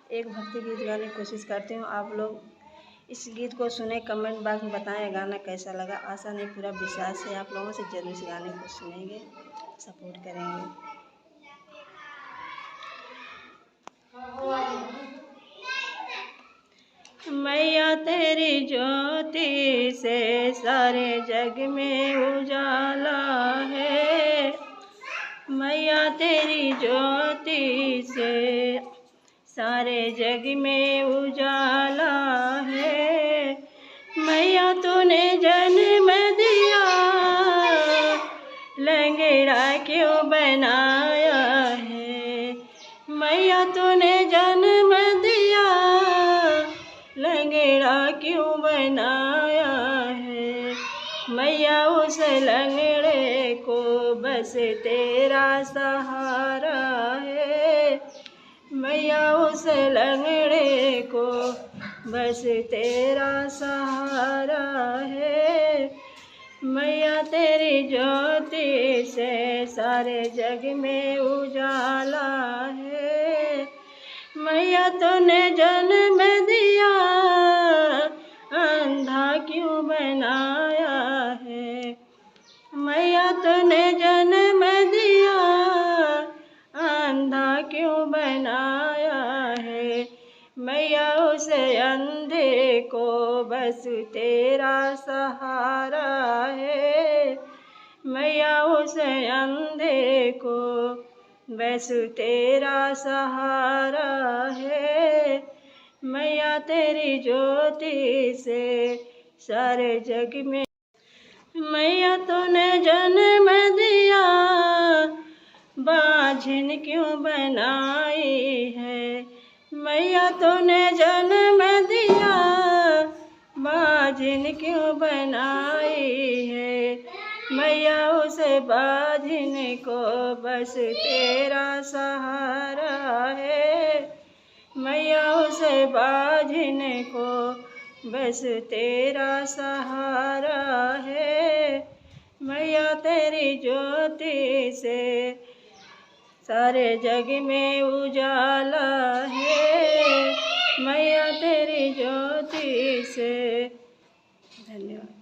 एक भक्ति गीत गाने की कोशिश करती हूँ। आप लोग इस गीत को सुने, कमेंट बॉक्स में बताएं गाना कैसा लगा। आशा नहीं पूरा विश्वास है आप लोगों से जरूर इस गाने को सुनेंगे, सपोर्ट करेंगे। मैया तेरी ज्योति से सारे जग में उजाला है। मैया तेरी ज्योति से सारे जग में उजाला है। मैया तूने जन्म दिया, लंगड़ा क्यों बनाया है। मैया तूने जन्म दिया, लंगड़ा क्यों बनाया है। मैया उस लंगड़े को बस तेरा सहारा है। मैया उस लंगड़े को बस तेरा सहारा है। मैया तेरी ज्योति से सारे जग में उजाला है। मैया तूने जन्म दिया, अंधा क्यों बनाया है। मैया तूने जन्म दिया, अंधा क्यों बनाया है। मैया उस अंधे को बस तेरा सहारा है। मैया उस अंधे को बस तेरा सहारा है। मैया तेरी ज्योति से सारे जग में। मैया तूने जन्म दिया, बाझिन क्यों बनाई है। मैया तूने जन्म दिया, बाझिन क्यों बनाई है। मैया उस बाझिन को बस तेरा सहारा है। मैया उस बाझिन को बस तेरा सहारा है। मैया तेरी ज्योति से सारे जग में उजाला है। मैया तेरी ज्योति से। धन्यवाद।